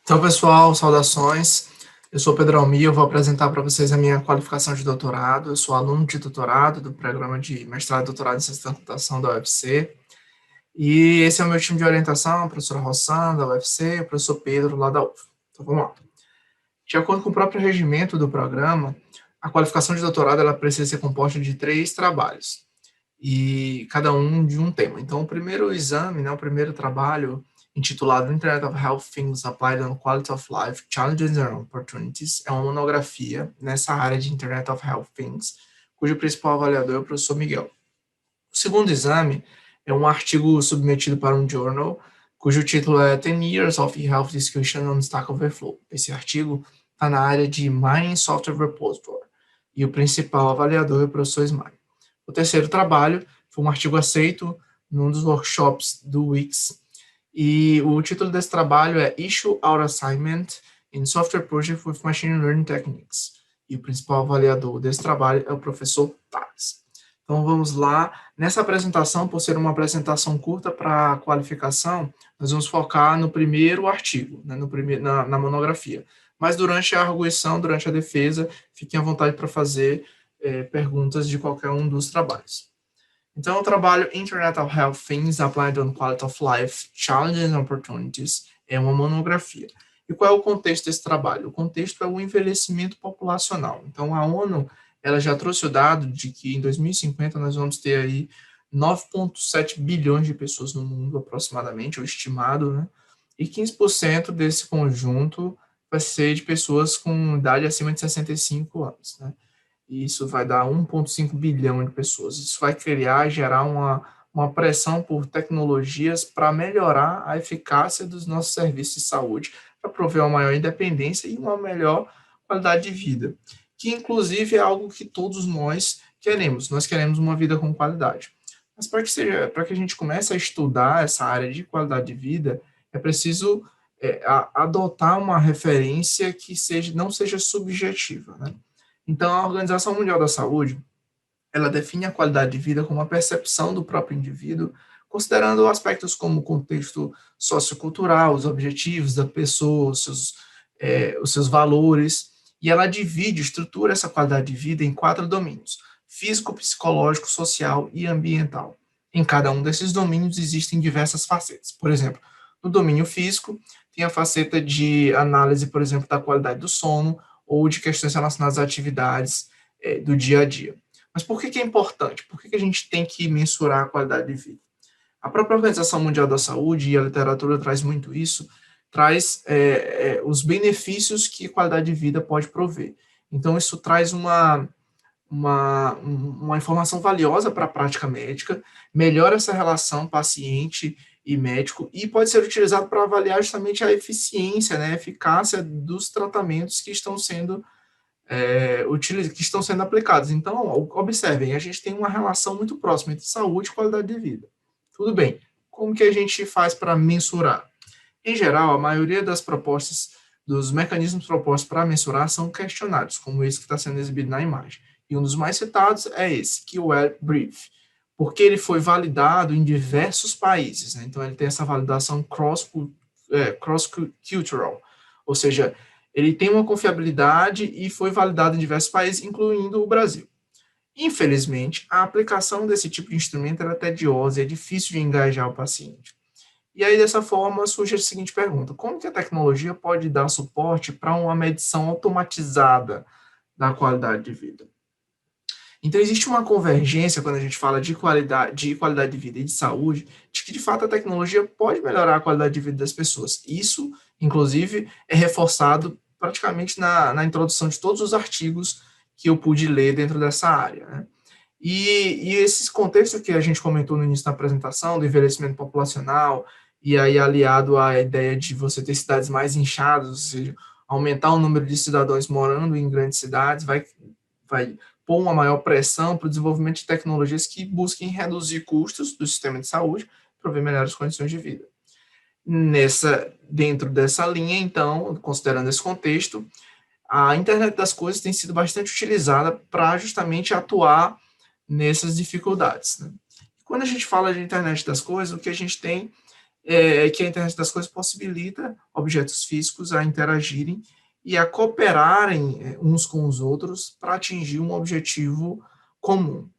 Então, pessoal, saudações. Eu sou Pedro Almi, eu vou apresentar para vocês a minha qualificação de doutorado. Eu sou aluno de doutorado do programa de mestrado e doutorado em ciência da computação da UFC. E esse é o meu time de orientação, a professora Rossan, da UFC, o professor Pedro, lá da UF. Então, vamos lá. De acordo com o próprio regimento do programa, a qualificação de doutorado ela precisa ser composta de 3 trabalhos, e cada um de um tema. Então, o primeiro exame, o primeiro trabalho, intitulado Internet of Health Things Applied on Quality of Life, Challenges and Opportunities, é uma monografia nessa área de Internet of Health Things, cujo principal avaliador é o professor Miguel. O segundo exame é um artigo submetido para um journal, cujo título é 10 Years of Health Discussion on Stack Overflow. Esse artigo está na área de Mining Software Repository, e o principal avaliador é o professor Smile. O terceiro trabalho foi um artigo aceito num dos workshops do Wix, e o título desse trabalho é Issue Our Assignment in Software Project with Machine Learning Techniques, e o principal avaliador desse trabalho é o professor Thales. Então vamos lá. Nessa apresentação, por ser uma apresentação curta para qualificação, nós vamos focar no primeiro artigo, né, na monografia. Mas durante a arguição, durante a defesa, fiquem à vontade para fazer perguntas de qualquer um dos trabalhos. Então, o trabalho Internet of Health Things Applied on Quality of Life, Challenges and Opportunities é uma monografia. E qual é o contexto desse trabalho? O contexto é o envelhecimento populacional. Então, a ONU ela já trouxe o dado de que em 2050 nós vamos ter aí 9,7 bilhões de pessoas no mundo, aproximadamente, ou estimado, né? E 15% desse conjunto vai ser de pessoas com idade acima de 65 anos, né? E isso vai dar 1,5 bilhão de pessoas. Isso vai gerar uma pressão por tecnologias para melhorar a eficácia dos nossos serviços de saúde, para prover uma maior independência e uma melhor qualidade de vida, que inclusive é algo que todos nós queremos. Nós queremos uma vida com qualidade. Mas para que a gente comece a estudar essa área de qualidade de vida, é preciso adotar uma referência que não seja subjetiva, né? Então, a Organização Mundial da Saúde, ela define a qualidade de vida como a percepção do próprio indivíduo, considerando aspectos como o contexto sociocultural, os objetivos da pessoa, os seus valores, e ela estrutura essa qualidade de vida em 4 domínios: físico, psicológico, social e ambiental. Em cada um desses domínios existem diversas facetas. Por exemplo, no domínio físico, tem a faceta de análise, por exemplo, da qualidade do sono, ou de questões relacionadas a atividades do dia a dia. Mas por que é importante? Por que a gente tem que mensurar a qualidade de vida? A própria Organização Mundial da Saúde, e a literatura traz muito isso, traz os benefícios que a qualidade de vida pode prover. Então, isso traz uma informação valiosa para a prática médica, melhora essa relação paciente e médico, e pode ser utilizado para avaliar justamente a eficiência, né, a eficácia dos tratamentos que estão sendo aplicados. Então, observem, a gente tem uma relação muito próxima entre saúde e qualidade de vida. Tudo bem, como que a gente faz para mensurar? Em geral, a maioria dos mecanismos propostos para mensurar são questionários, como esse que está sendo exibido na imagem. E um dos mais citados é esse, que é o Brief, porque ele foi validado em diversos países, né? Então, ele tem essa validação cross-cultural, ou seja, ele tem uma confiabilidade e foi validado em diversos países, incluindo o Brasil. Infelizmente, a aplicação desse tipo de instrumento é tediosa e é difícil de engajar o paciente. E aí, dessa forma, surge a seguinte pergunta: como que a tecnologia pode dar suporte para uma medição automatizada da qualidade de vida? Então, existe uma convergência quando a gente fala de qualidade de vida e de saúde, de que, de fato, a tecnologia pode melhorar a qualidade de vida das pessoas. Isso, inclusive, é reforçado praticamente na introdução de todos os artigos que eu pude ler dentro dessa área, né? E esses contextos que a gente comentou no início da apresentação, do envelhecimento populacional, e aí aliado à ideia de você ter cidades mais inchadas, ou seja, aumentar o número de cidadãos morando em grandes cidades, vai pôr uma maior pressão para o desenvolvimento de tecnologias que busquem reduzir custos do sistema de saúde, prover melhores condições de vida. Dentro dessa linha, então, considerando esse contexto, a internet das coisas tem sido bastante utilizada para justamente atuar nessas dificuldades, né? Quando a gente fala de internet das coisas, o que a gente tem é que a internet das coisas possibilita objetos físicos a interagirem e a cooperarem uns com os outros para atingir um objetivo comum.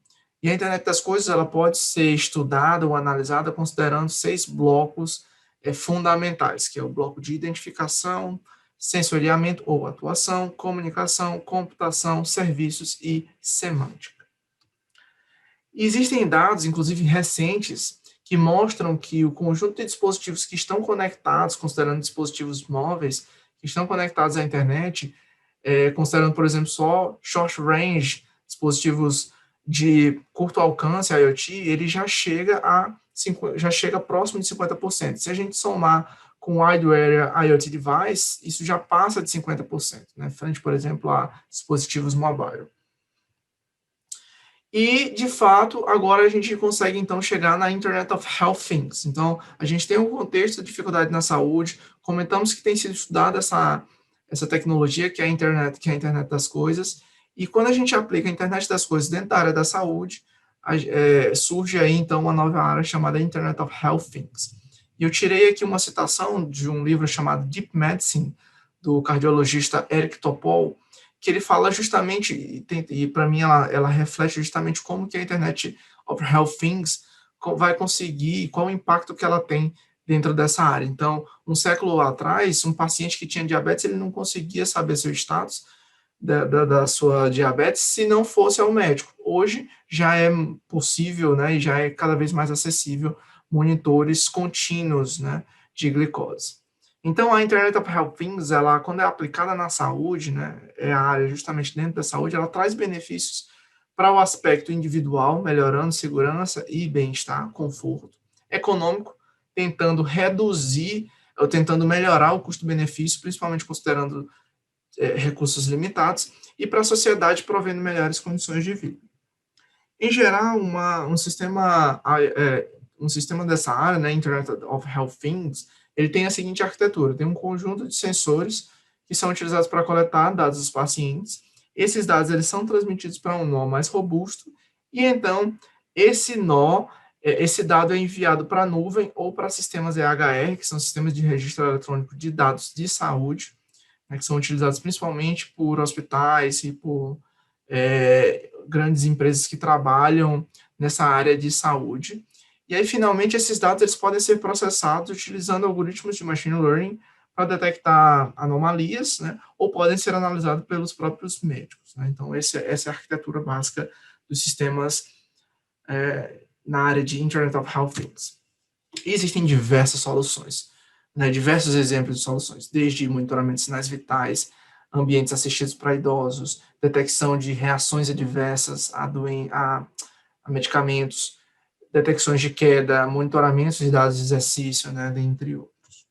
E a internet das coisas ela pode ser estudada ou analisada considerando 6 blocos fundamentais, que é o bloco de identificação, sensoriamento ou atuação, comunicação, computação, serviços e semântica. E existem dados, inclusive recentes, que mostram que o conjunto de dispositivos que estão conectados, considerando dispositivos móveis, que estão conectados à internet, considerando, por exemplo, só short range, dispositivos de curto alcance, IoT, ele já chega próximo de 50%. Se a gente somar com Wide Area IoT Device, isso já passa de 50%, né, frente, por exemplo, a dispositivos mobile. E, de fato, agora a gente consegue, então, chegar na Internet of Health Things. Então, a gente tem um contexto de dificuldade na saúde, comentamos que tem sido estudada essa tecnologia, que é a internet das coisas, e quando a gente aplica a internet das coisas dentro da área da saúde, surge aí, então, uma nova área chamada Internet of Health Things. E eu tirei aqui uma citação de um livro chamado Deep Medicine, do cardiologista Eric Topol, que ele fala justamente, e para mim ela reflete justamente como que a Internet of Health Things vai conseguir, qual o impacto que ela tem dentro dessa área. Então, um século atrás, um paciente que tinha diabetes, ele não conseguia saber seu status da sua diabetes se não fosse ao médico. Hoje já é possível, né, e já é cada vez mais acessível monitores contínuos, né, de glicose. Então, a Internet of Health Things, ela, quando é aplicada na saúde, né, é a área justamente dentro da saúde, ela traz benefícios para o aspecto individual, melhorando segurança e bem-estar, conforto, econômico, tentando reduzir ou tentando melhorar o custo-benefício, principalmente considerando recursos limitados, e para a sociedade provendo melhores condições de vida. Em geral, um sistema dessa área, né, Internet of Health Things, ele tem a seguinte arquitetura: tem um conjunto de sensores que são utilizados para coletar dados dos pacientes. Esses dados eles são transmitidos para um nó mais robusto e então esse dado é enviado para a nuvem ou para sistemas EHR, que são sistemas de registro eletrônico de dados de saúde, né, que são utilizados principalmente por hospitais e por grandes empresas que trabalham nessa área de saúde. E aí, finalmente, esses dados eles podem ser processados utilizando algoritmos de machine learning para detectar anomalias, né, ou podem ser analisados pelos próprios médicos, né? Então, essa é a arquitetura básica dos sistemas na área de Internet of Health Things. E existem diversas soluções, né, diversos exemplos de soluções, desde monitoramento de sinais vitais, ambientes assistidos para idosos, detecção de reações adversas a medicamentos, detecções de queda, monitoramentos de dados de exercício, né, dentre outros.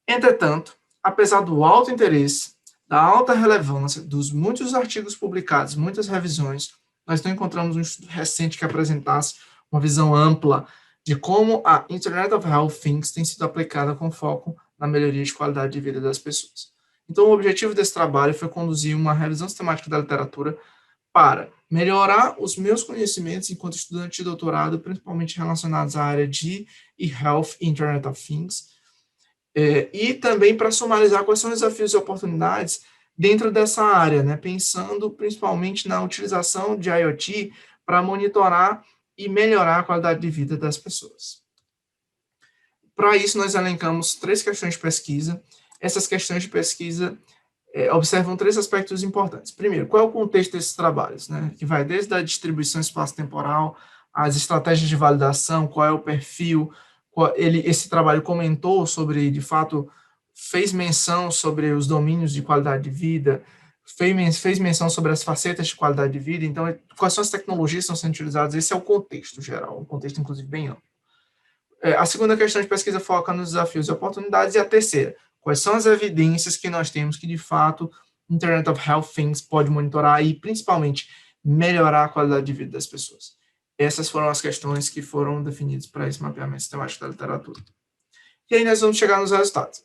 Entretanto, apesar do alto interesse, da alta relevância, dos muitos artigos publicados, muitas revisões, nós não encontramos um estudo recente que apresentasse uma visão ampla de como a Internet of Health Things tem sido aplicada com foco na melhoria de qualidade de vida das pessoas. Então, o objetivo desse trabalho foi conduzir uma revisão sistemática da literatura para melhorar os meus conhecimentos enquanto estudante de doutorado, principalmente relacionados à área de e-health Internet of Things, e também para sumarizar quais são os desafios e oportunidades dentro dessa área, né, pensando principalmente na utilização de IoT para monitorar e melhorar a qualidade de vida das pessoas. Para isso, nós elencamos 3 questões de pesquisa. Essas questões de pesquisa observam 3 aspectos importantes. Primeiro, qual é o contexto desses trabalhos, né, que vai desde a distribuição espaço-temporal, as estratégias de validação, qual é o perfil, esse trabalho comentou sobre, de fato, fez menção sobre os domínios de qualidade de vida, fez menção sobre as facetas de qualidade de vida, então, quais são as tecnologias que estão sendo utilizadas, esse é o contexto geral, um contexto, inclusive, bem amplo. A segunda questão de pesquisa foca nos desafios e oportunidades, e a terceira, quais são as evidências que nós temos que, de fato, Internet of Health Things pode monitorar e, principalmente, melhorar a qualidade de vida das pessoas. Essas foram as questões que foram definidas para esse mapeamento sistemático da literatura. E aí nós vamos chegar nos resultados.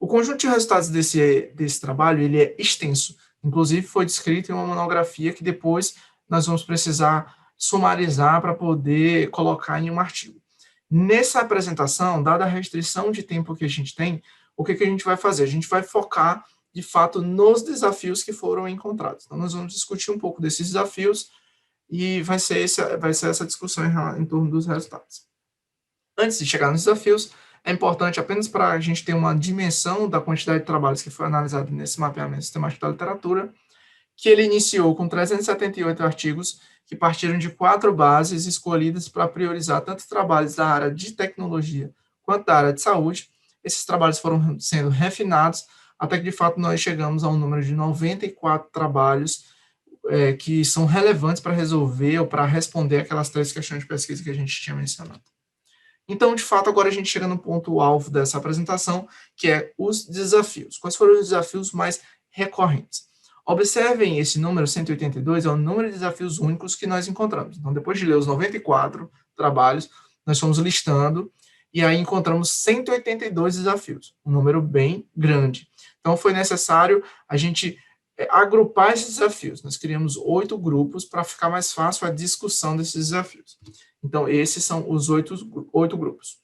O conjunto de resultados desse trabalho ele é extenso. Inclusive, foi descrito em uma monografia que depois nós vamos precisar sumarizar para poder colocar em um artigo. Nessa apresentação, dada a restrição de tempo que a gente tem, o que a gente vai fazer? A gente vai focar, de fato, nos desafios que foram encontrados. Então, nós vamos discutir um pouco desses desafios e vai ser essa discussão em torno dos resultados. Antes de chegar nos desafios, é importante, apenas para a gente ter uma dimensão da quantidade de trabalhos que foi analisado nesse mapeamento sistemático da literatura, que ele iniciou com 378 artigos que partiram de 4 bases escolhidas para priorizar tanto trabalhos da área de tecnologia quanto da área de saúde. Esses trabalhos foram sendo refinados até que, de fato, nós chegamos a um número de 94 trabalhos que são relevantes para resolver ou para responder aquelas 3 questões de pesquisa que a gente tinha mencionado. Então, de fato, agora a gente chega no ponto-alvo dessa apresentação, que é os desafios. Quais foram os desafios mais recorrentes? Observem esse número 182, é o número de desafios únicos que nós encontramos. Então, depois de ler os 94 trabalhos, nós fomos listando e aí encontramos 182 desafios, um número bem grande. Então, foi necessário a gente agrupar esses desafios. Nós criamos 8 grupos para ficar mais fácil a discussão desses desafios. Então, esses são os 8 grupos.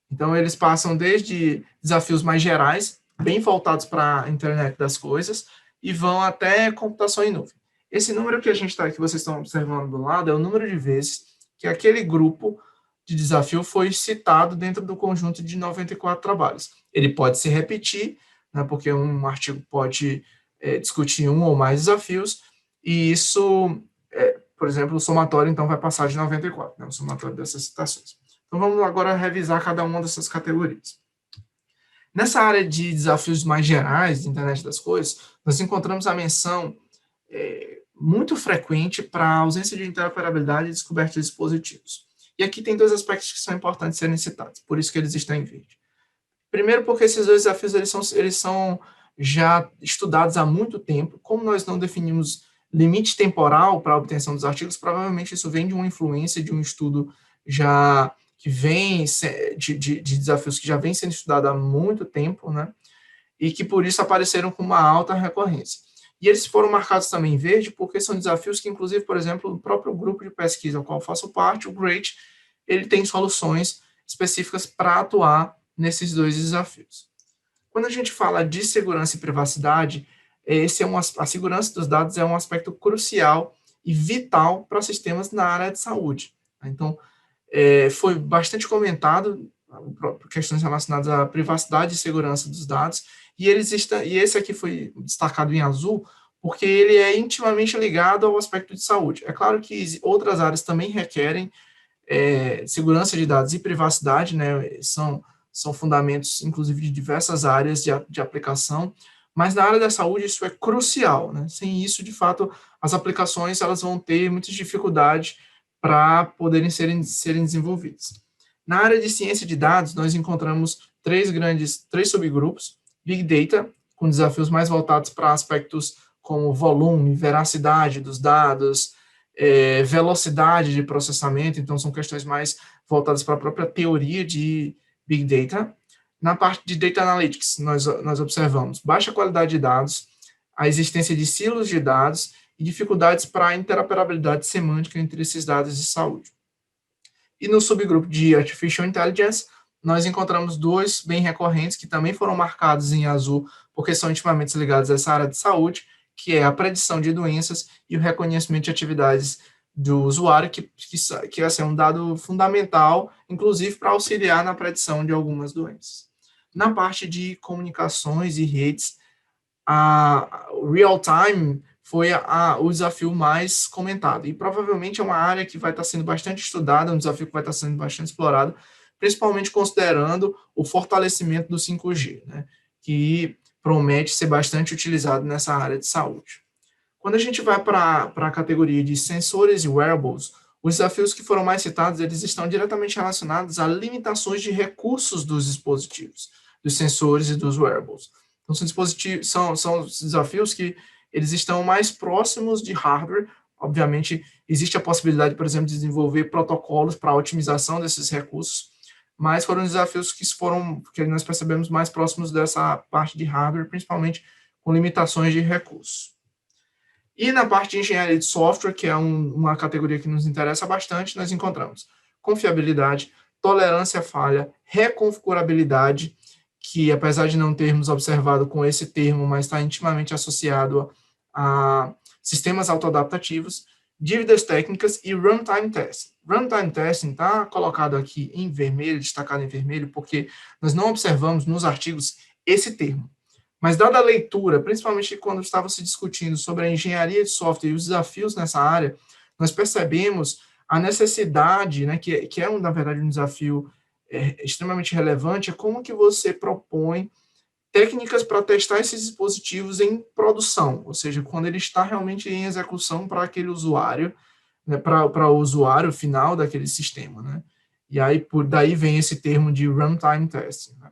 Então, eles passam desde desafios mais gerais, bem voltados para a internet das coisas, e vão até computação em nuvem. Esse número que que vocês estão observando do lado, é o número de vezes que aquele grupo de desafio foi citado dentro do conjunto de 94 trabalhos. Ele pode se repetir, né, porque um artigo pode discutir um ou mais desafios, e isso, por exemplo, o somatório, então, vai passar de 94, né, o somatório dessas citações. Então, vamos agora revisar cada uma dessas categorias. Nessa área de desafios mais gerais de internet das coisas, nós encontramos a menção muito frequente para a ausência de interoperabilidade e descoberta de dispositivos. E aqui tem 2 aspectos que são importantes serem citados, por isso que eles estão em verde. Primeiro, porque esses 2 desafios eles são já estudados há muito tempo. Como nós não definimos limite temporal para a obtenção dos artigos, provavelmente isso vem de uma influência de um estudo já que vem de desafios que já vem sendo estudado há muito tempo, né? E que por isso apareceram com uma alta recorrência. E eles foram marcados também em verde porque são desafios que, inclusive, por exemplo, o próprio grupo de pesquisa ao qual eu faço parte, o GREAT, ele tem soluções específicas para atuar nesses 2 desafios. Quando a gente fala de segurança e privacidade, a segurança dos dados é um aspecto crucial e vital para sistemas na área de saúde. Então, foi bastante comentado questões relacionadas à privacidade e segurança dos dados, e esse aqui foi destacado em azul, porque ele é intimamente ligado ao aspecto de saúde. É claro que outras áreas também requerem segurança de dados e privacidade, né, são fundamentos, inclusive, de diversas áreas de aplicação, mas na área da saúde isso é crucial, né? Sem isso, de fato, as aplicações elas vão ter muitas dificuldades para poderem serem desenvolvidas. Na área de ciência de dados, nós encontramos 3 subgrupos: Big Data, com desafios mais voltados para aspectos como volume, veracidade dos dados, velocidade de processamento, então são questões mais voltadas para a própria teoria de Big Data. Na parte de Data Analytics, nós observamos baixa qualidade de dados, a existência de silos de dados e dificuldades para a interoperabilidade semântica entre esses dados de saúde. E no subgrupo de Artificial Intelligence, nós encontramos 2 bem recorrentes, que também foram marcados em azul, porque são intimamente ligados a essa área de saúde, que é a predição de doenças e o reconhecimento de atividades do usuário, que vai ser um dado fundamental, inclusive para auxiliar na predição de algumas doenças. Na parte de comunicações e redes, o real-time foi o desafio mais comentado, e provavelmente é uma área que vai estar sendo bastante estudada, um desafio que vai estar sendo bastante explorado, principalmente considerando o fortalecimento do 5G, né, que promete ser bastante utilizado nessa área de saúde. Quando a gente vai para a categoria de sensores e wearables, os desafios que foram mais citados, eles estão diretamente relacionados a limitações de recursos dos dispositivos, dos sensores e dos wearables. Então, são desafios que eles estão mais próximos de hardware. Obviamente, existe a possibilidade, por exemplo, de desenvolver protocolos para a otimização desses recursos, mas foram desafios que nós percebemos mais próximos dessa parte de hardware, principalmente com limitações de recursos. E na parte de engenharia de software, que é uma categoria que nos interessa bastante, nós encontramos confiabilidade, tolerância à falha, reconfigurabilidade, que apesar de não termos observado com esse termo, mas está intimamente associado a sistemas autoadaptativos, dívidas técnicas e runtime testing. Runtime testing está colocado aqui em vermelho, destacado em vermelho, porque nós não observamos nos artigos esse termo. Mas dada a leitura, principalmente quando estava se discutindo sobre a engenharia de software e os desafios nessa área, nós percebemos a necessidade, né, que é na verdade um desafio extremamente relevante, é como que você propõe técnicas para testar esses dispositivos em produção, ou seja, quando ele está realmente em execução para aquele usuário, né, para o usuário final daquele sistema, né? E aí, por daí vem esse termo de runtime testing, né?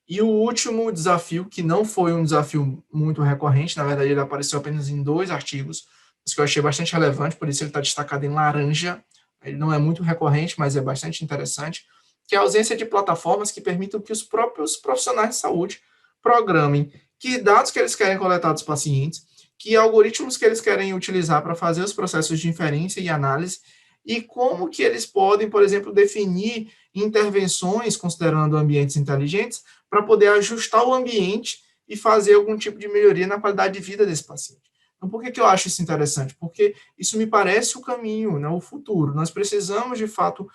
E o último desafio, que não foi um desafio muito recorrente, na verdade ele apareceu apenas em 2 artigos, mas que eu achei bastante relevante, por isso ele está destacado em laranja. Ele não é muito recorrente, mas é bastante interessante, que é a ausência de plataformas que permitam que os próprios profissionais de saúde programem que dados que eles querem coletar dos pacientes, que algoritmos que eles querem utilizar para fazer os processos de inferência e análise, e como que eles podem, por exemplo, definir intervenções, considerando ambientes inteligentes, para poder ajustar o ambiente e fazer algum tipo de melhoria na qualidade de vida desse paciente. Então, por que eu acho isso interessante? Porque isso me parece o caminho, né, o futuro. Nós precisamos, de fato,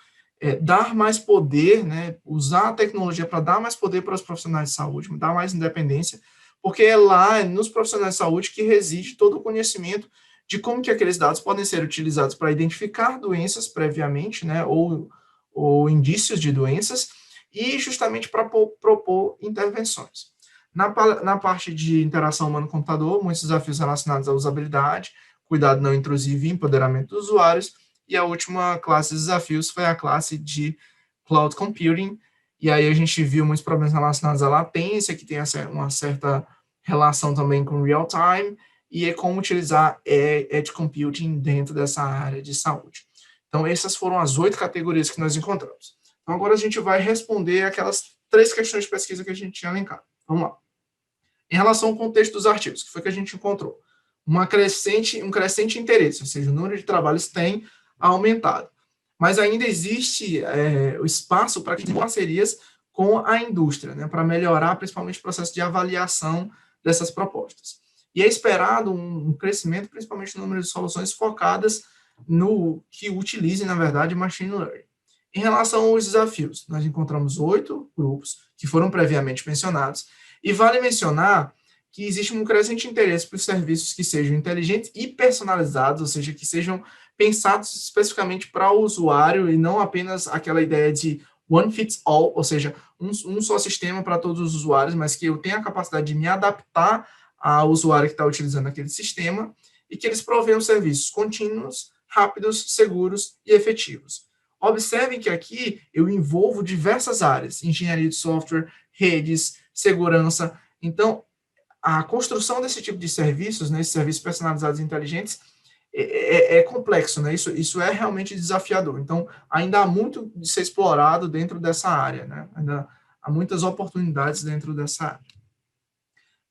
dar mais poder, né, usar a tecnologia para dar mais poder para os profissionais de saúde, dar mais independência, porque é lá, nos profissionais de saúde, que reside todo o conhecimento de como que aqueles dados podem ser utilizados para identificar doenças previamente, né, ou indícios de doenças, e justamente para propor intervenções. Na parte de interação humano-computador, muitos desafios relacionados à usabilidade, cuidado não intrusivo e empoderamento dos usuários, e a última classe de desafios foi a classe de Cloud Computing, e aí a gente viu muitos problemas relacionados à latência, que tem uma certa relação também com real-time, e é como utilizar Edge Computing dentro dessa área de saúde. Então, essas foram as 8 categorias que nós encontramos. Então, agora a gente vai responder aquelas 3 questões de pesquisa que a gente tinha elencado. Vamos lá. Em relação ao contexto dos artigos, que foi que a gente encontrou? Um crescente interesse, ou seja, o número de trabalhos tem aumentado. Mas ainda existe o espaço para parcerias com a indústria, né, para melhorar principalmente o processo de avaliação dessas propostas. E é esperado um crescimento, principalmente no número de soluções focadas no que utilizem, na verdade, machine learning. Em relação aos desafios, nós encontramos 8 grupos que foram previamente mencionados, e vale mencionar que existe um crescente interesse por serviços que sejam inteligentes e personalizados, ou seja, que sejam pensados especificamente para o usuário e não apenas aquela ideia de one fits all, ou seja, um só sistema para todos os usuários, mas que eu tenha a capacidade de me adaptar ao usuário que está utilizando aquele sistema e que eles provenham serviços contínuos, rápidos, seguros e efetivos. Observem que aqui eu envolvo diversas áreas, engenharia de software, redes, segurança. Então, a construção desse tipo de serviços, né, esses serviços personalizados e inteligentes, é complexo, né? Isso é realmente desafiador. Então, ainda há muito de ser explorado dentro dessa área, né? Ainda há muitas oportunidades dentro dessa área.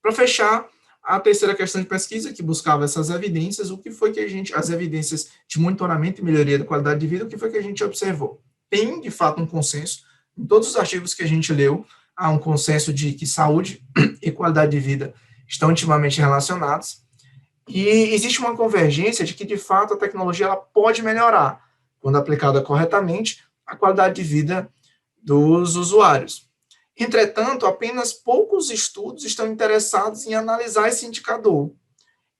Para fechar, a terceira questão de pesquisa, que buscava essas evidências, o que foi que as evidências de monitoramento e melhoria da qualidade de vida, o que foi que a gente observou? Tem, de fato, um consenso, em todos os artigos que a gente leu, há um consenso de que saúde e qualidade de vida estão intimamente relacionados, e existe uma convergência de que, de fato, a tecnologia ela pode melhorar, quando aplicada corretamente, a qualidade de vida dos usuários. Entretanto, apenas poucos estudos estão interessados em analisar esse indicador.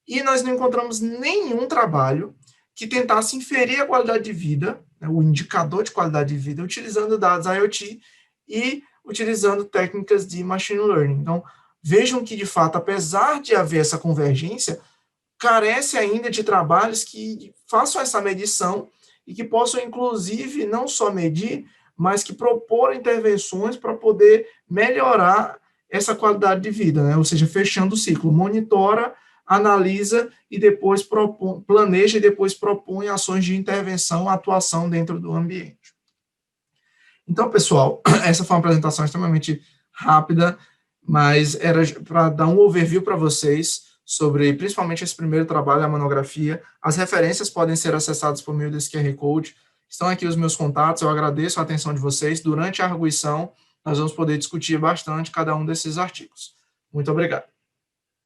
E nós não encontramos nenhum trabalho que tentasse inferir a qualidade de vida, né, o indicador de qualidade de vida, utilizando dados IoT e utilizando técnicas de machine learning. Então, vejam que, de fato, apesar de haver essa convergência, carece ainda de trabalhos que façam essa medição e que possam, inclusive, não só medir, mas que propor intervenções para poder melhorar essa qualidade de vida, né? Ou seja, fechando o ciclo, monitora, analisa e depois propõe, planeja e depois propõe ações de intervenção, atuação dentro do ambiente. Então, pessoal, essa foi uma apresentação extremamente rápida, mas era para dar um overview para vocês sobre, principalmente, esse primeiro trabalho, a monografia. As referências podem ser acessadas por meio desse QR Code, Estão aqui os meus contatos, eu agradeço a atenção de vocês. Durante a arguição, nós vamos poder discutir bastante cada um desses artigos. Muito obrigado.